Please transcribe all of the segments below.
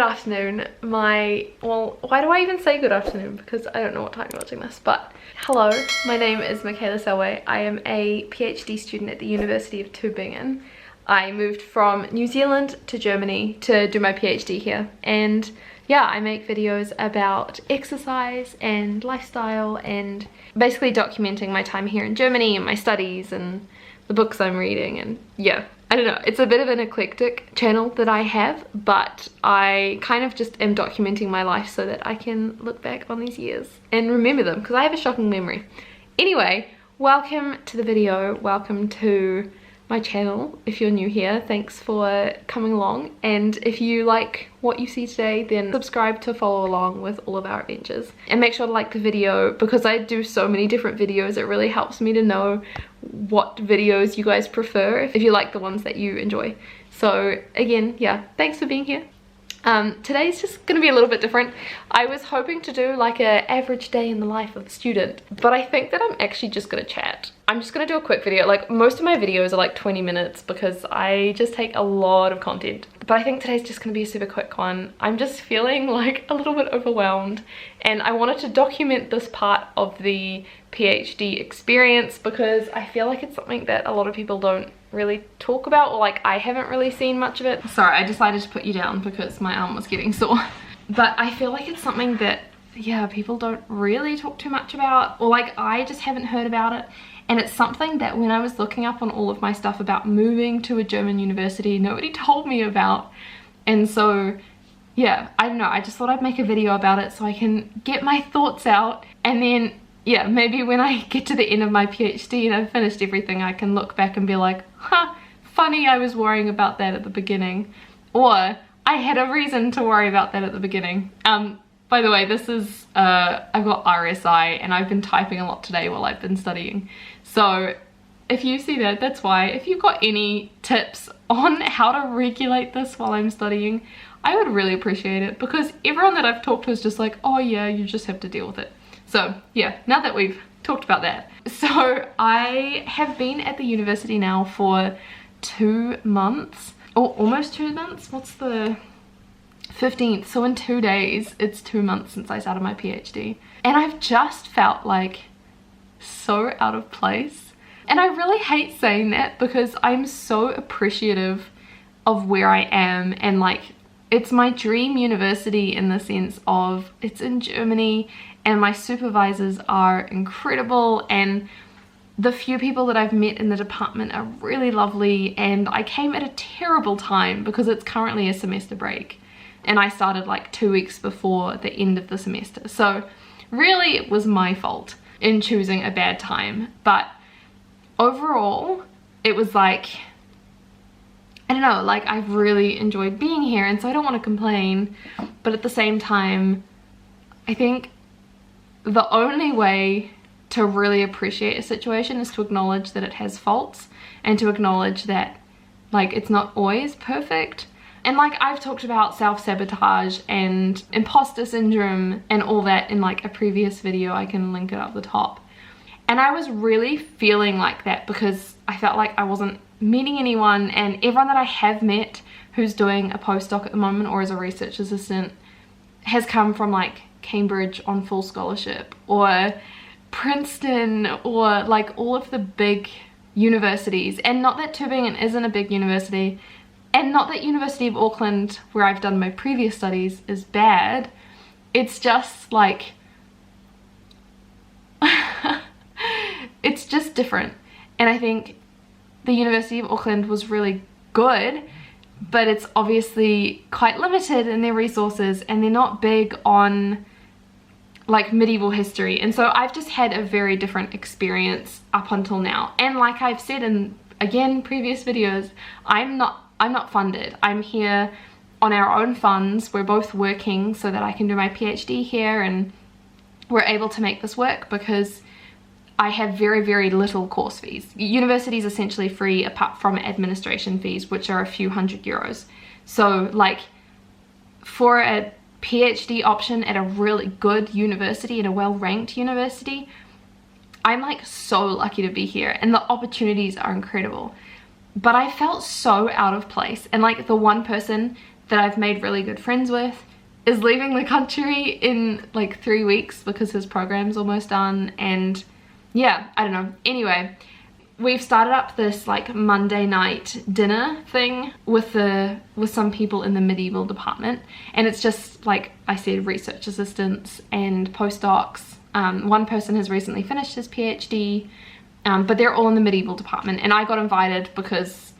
afternoon. Well, why do I even say good afternoon? Because I don't know what time you're watching this, but hello, my name is Michaela Selway. I am a PhD student at the University of Tübingen. I moved from New Zealand to Germany to do my PhD here, and yeah, I make videos about exercise and lifestyle and basically documenting my time here in Germany and my studies and the books I'm reading. And yeah, I don't know, it's a bit of an eclectic channel that I have, but I kind of just am documenting my life so that I can look back on these years and remember them, because I have a shocking memory. Anyway, welcome to the video, welcome to my channel. If you're new here, thanks for coming along, and if you like what you see today, then subscribe to follow along with all of our adventures, and make sure to like the video, because I do so many different videos. It really helps me to know what videos you guys prefer, if you like the ones that you enjoy. So again, yeah, thanks for being here. Today's just gonna be a little bit different. I was hoping to do like a average day in the life of a student, but I think that I'm actually just gonna chat. I'm just gonna do a quick video. Like, most of my videos are like 20 minutes because I just take a lot of content, but I think today's just gonna be a super quick one. I'm just feeling like a little bit overwhelmed, and I wanted to document this part of the PhD experience because I feel like it's something that a lot of people don't really talk about, or like I haven't really seen much of it. Sorry, I decided to put you down because my arm was getting sore. But I feel like it's something that, yeah, people don't really talk too much about, or like I just haven't heard about it. And it's something that when I was looking up on all of my stuff about moving to a German university, nobody told me about. And so yeah, I don't know, I just thought I'd make a video about it so I can get my thoughts out, and then yeah, maybe when I get to the end of my PhD and I've finished everything, I can look back and be like, huh, funny, I was worrying about that at the beginning. Or I had a reason to worry about that at the beginning. By the way, this is, I've got RSI and I've been typing a lot today while I've been studying. So if you see that, that's why. If you've got any tips on how to regulate this while I'm studying, I would really appreciate it, because everyone that I've talked to is just like, oh yeah, you just have to deal with it. So yeah, now that we've talked about that. So I have been at the university now for 2 months, or almost 2 months. What's the 15th? So in 2 days, it's 2 months since I started my PhD. And I've just felt like so out of place. And I really hate saying that because I'm so appreciative of where I am, and like, it's my dream university in the sense of it's in Germany and my supervisors are incredible, and the few people that I've met in the department are really lovely, and I came at a terrible time because it's currently a semester break and I started like 2 weeks before the end of the semester. So really it was my fault in choosing a bad time, but overall it was like, I don't know, like I've really enjoyed being here, and so I don't want to complain, but at the same time I think the only way to really appreciate a situation is to acknowledge that it has faults, and to acknowledge that like it's not always perfect. And like I've talked about self-sabotage and imposter syndrome and all that in like a previous video, I can link it up the top. And I was really feeling like that because I felt like I wasn't meeting anyone, and everyone that I have met who's doing a postdoc at the moment or as a research assistant has come from like Cambridge on full scholarship, or Princeton, or like all of the big universities. And not that Tübingen isn't a big university, and not that University of Auckland, where I've done my previous studies, is bad. It's just like it's just different. And I think the University of Auckland was really good, but it's obviously quite limited in their resources, and they're not big on like medieval history. And so I've just had a very different experience up until now. And like I've said in, again, previous videos, I'm not funded. I'm here on our own funds. We're both working so that I can do my PhD here, and we're able to make this work because I have very, very little course fees. University is essentially free apart from administration fees, which are a few €100. So like, for a PhD option at a really good university, at a well-ranked university, I'm like so lucky to be here, and the opportunities are incredible. But I felt so out of place, and like the one person that I've made really good friends with is leaving the country in like 3 weeks because his program's almost done. And yeah, I don't know. Anyway, we've started up this like Monday night dinner thing with some people in the medieval department, and it's just like I said, research assistants and postdocs. One person has recently finished his PhD, but they're all in the medieval department, and I got invited because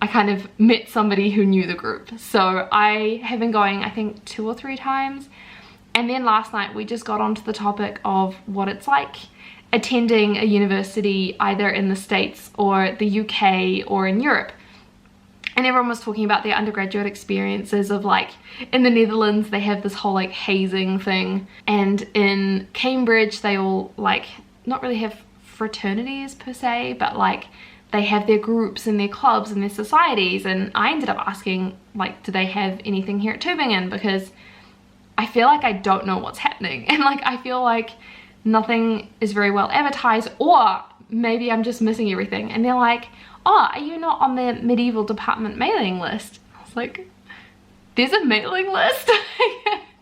I kind of met somebody who knew the group. So I have been going, I think 2 or 3 times, and then last night we just got onto the topic of what it's like attending a university either in the States or the UK or in Europe. And everyone was talking about their undergraduate experiences of like, in the Netherlands they have this whole like hazing thing, and in Cambridge they all like not really have fraternities per se, but like they have their groups and their clubs and their societies. And I ended up asking like, do they have anything here at Tübingen, because I feel like I don't know what's happening, and like I feel like nothing is very well advertised, or maybe I'm just missing everything. And they're like, oh, are you not on the medieval department mailing list? I was like, there's a mailing list?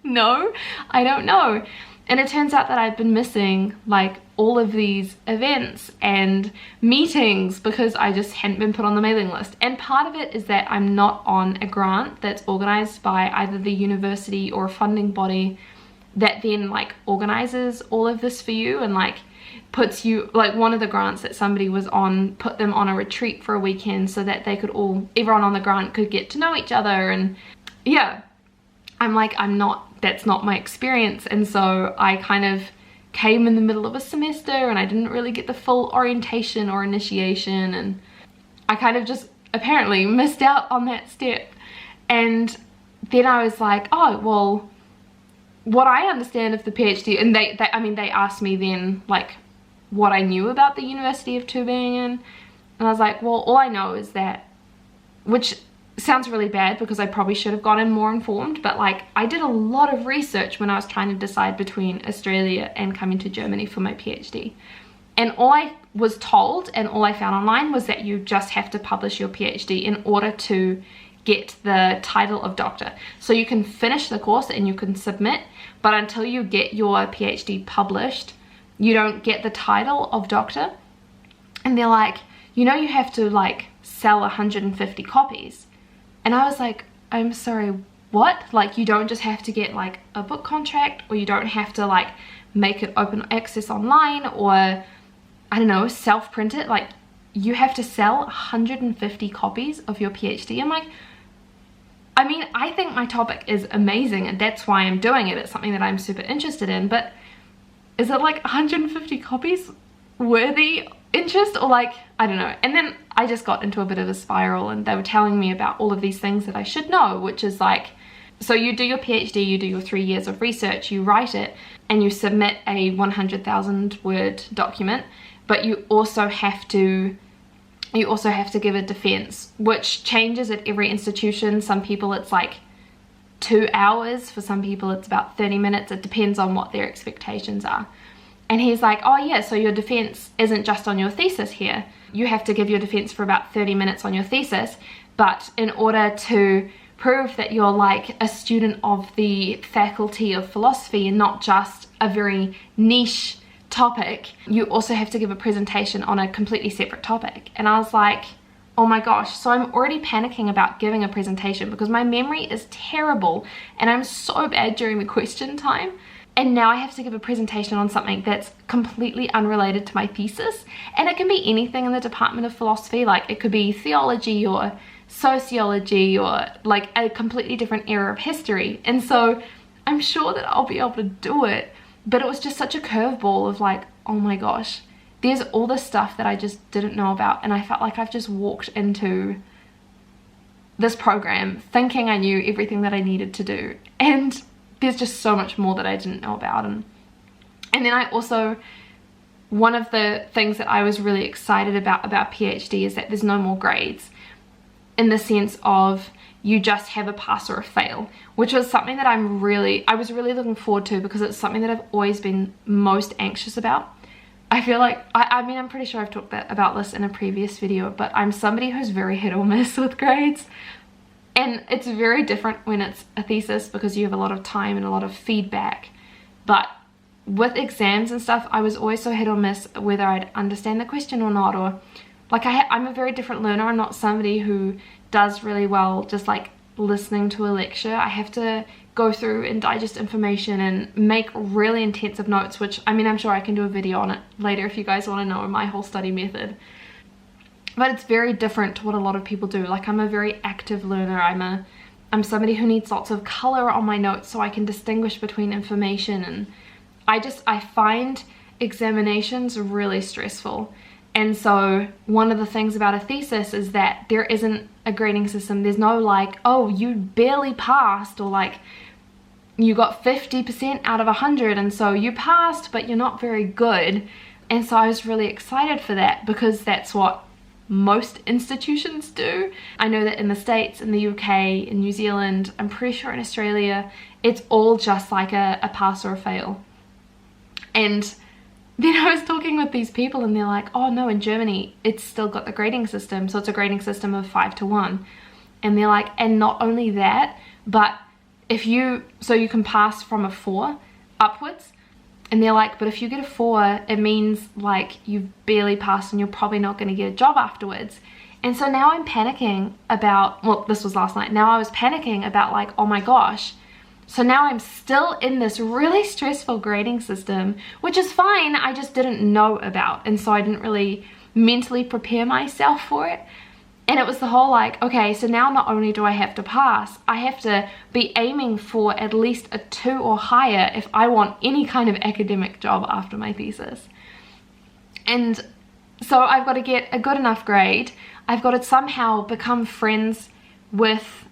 No, I don't know. And it turns out that I've been missing like all of these events and meetings because I just hadn't been put on the mailing list. And part of it is that I'm not on a grant that's organized by either the university or a funding body that then like organizes all of this for you, and like puts you, like one of the grants that somebody was on put them on a retreat for a weekend so that they could all, everyone on the grant could get to know each other. And yeah, I'm like, that's not my experience. And so I kind of came in the middle of a semester and I didn't really get the full orientation or initiation, and I kind of just apparently missed out on that step. And then I was like, oh well, what I understand of the PhD, and they asked me then like what I knew about the University of Tübingen, and I was like, well, all I know is that, which sounds really bad because I probably should have gotten more informed, but like I did a lot of research when I was trying to decide between Australia and coming to Germany for my PhD, and all I was told and all I found online was that you just have to publish your PhD in order to get the title of doctor. So you can finish the course and you can submit, but until you get your PhD published, you don't get the title of doctor. And they're like, you know, you have to like sell 150 copies. And I was like, I'm sorry, what? Like, you don't just have to get like a book contract, or you don't have to like make it open access online, or I don't know, self-print it. Like, you have to sell 150 copies of your PhD. I'm like, I mean, I think my topic is amazing and that's why I'm doing it. It's something that I'm super interested in, but is it like 150 copies worthy interest, or like, I don't know. And then I just got into a bit of a spiral, and they were telling me about all of these things that I should know, which is like, so you do your PhD, you do your 3 years of research, you write it, and you submit a 100,000 word document, but you also have to give a defense, which changes at every institution. Some people it's like 2 hours, for some people it's about 30 minutes. It depends on what their expectations are. And he's like, oh yeah, so your defense isn't just on your thesis here. You have to give your defense for about 30 minutes on your thesis, but in order to prove that you're like a student of the faculty of philosophy and not just a very niche topic, you also have to give a presentation on a completely separate topic. And I was like, oh my gosh. So I'm already panicking about giving a presentation because my memory is terrible and I'm so bad during the question time. And now I have to give a presentation on something that's completely unrelated to my thesis. And it can be anything in the Department of Philosophy, like it could be theology or sociology or like a completely different era of history. And so I'm sure that I'll be able to do it, but it was just such a curveball of like, oh my gosh, there's all this stuff that I just didn't know about, and I felt like I've just walked into this program thinking I knew everything that I needed to do, and there's just so much more that I didn't know about. And then I also, one of the things that I was really excited about PhD is that there's no more grades, in the sense of you just have a pass or a fail, which was something that I was really looking forward to, because it's something that I've always been most anxious about. I feel like, I mean, I'm pretty sure I've talked about this in a previous video, but I'm somebody who's very hit or miss with grades. And it's very different when it's a thesis because you have a lot of time and a lot of feedback. But with exams and stuff, I was always so hit or miss whether I'd understand the question or not, or like I'm a very different learner. I'm not somebody who does really well just like listening to a lecture. I have to go through and digest information and make really intensive notes, which I mean, I'm sure I can do a video on it later if you guys want to know my whole study method. But it's very different to what a lot of people do. Like, I'm a very active learner. I'm somebody who needs lots of color on my notes so I can distinguish between information, and I find examinations really stressful. And so one of the things about a thesis is that there isn't a grading system. There's no like, oh, you barely passed, or like you got 50% out of 100 and so you passed but you're not very good. And so I was really excited for that because that's what most institutions do. I know that in the States, in the UK, in New Zealand, I'm pretty sure in Australia, it's all just like a pass or a fail. And then I was talking with these people and they're like, oh no, in Germany it's still got the grading system, so it's a grading system of 5 to 1. And they're like, and not only that, but so you can pass from a 4 upwards. And they're like, but if you get a 4, it means like you've barely passed and you're probably not going to get a job afterwards. And so now I'm panicking about, well, this was last night, now I was panicking about like, oh my gosh, so now I'm still in this really stressful grading system, which is fine, I just didn't know about, and so I didn't really mentally prepare myself for it. And it was the whole like, okay, so now not only do I have to pass, I have to be aiming for at least a 2 or higher if I want any kind of academic job after my thesis. And so I've got to get a good enough grade, I've got to somehow become friends with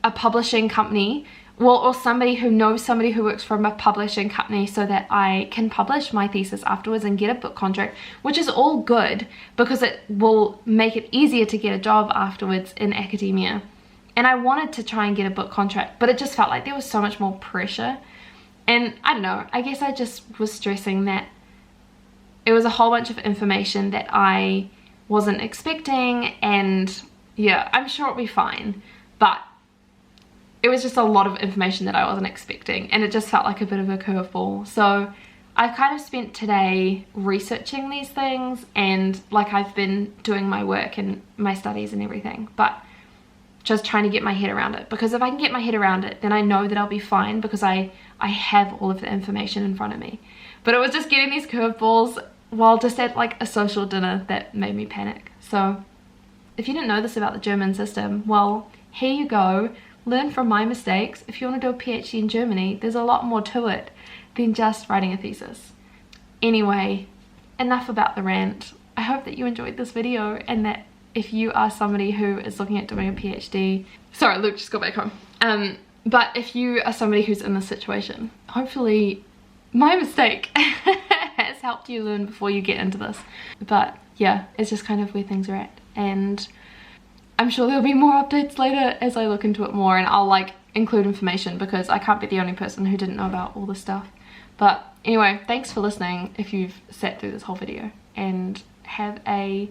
a publishing company, well, or somebody who knows somebody who works from a publishing company, so that I can publish my thesis afterwards and get a book contract, which is all good because it will make it easier to get a job afterwards in academia. And I wanted to try and get a book contract, but it just felt like there was so much more pressure. And I don't know, I guess I just was stressing that it was a whole bunch of information that I wasn't expecting, and yeah, I'm sure it'll be fine, but it was just a lot of information that I wasn't expecting, and it just felt like a bit of a curveball. So I've kind of spent today researching these things, and like I've been doing my work and my studies and everything, but just trying to get my head around it, because if I can get my head around it, then I know that I'll be fine because I have all of the information in front of me. But it was just getting these curveballs while just at like a social dinner that made me panic. So if you didn't know this about the German system, well, here you go. Learn from my mistakes. If you want to do a PhD in Germany, there's a lot more to it than just writing a thesis. Anyway, enough about the rant. I hope that you enjoyed this video, and that if you are somebody who is looking at doing a PhD, sorry, Luke just got back home. But if you are somebody who's in this situation, hopefully my mistake has helped you learn before you get into this. But yeah, it's just kind of where things are at, and I'm sure there'll be more updates later as I look into it more, and I'll like include information because I can't be the only person who didn't know about all this stuff. But anyway, thanks for listening if you've sat through this whole video, and have a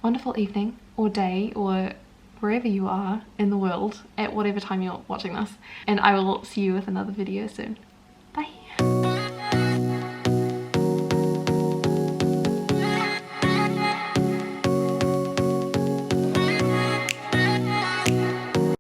wonderful evening or day or wherever you are in the world at whatever time you're watching this, and I will see you with another video soon. Bye.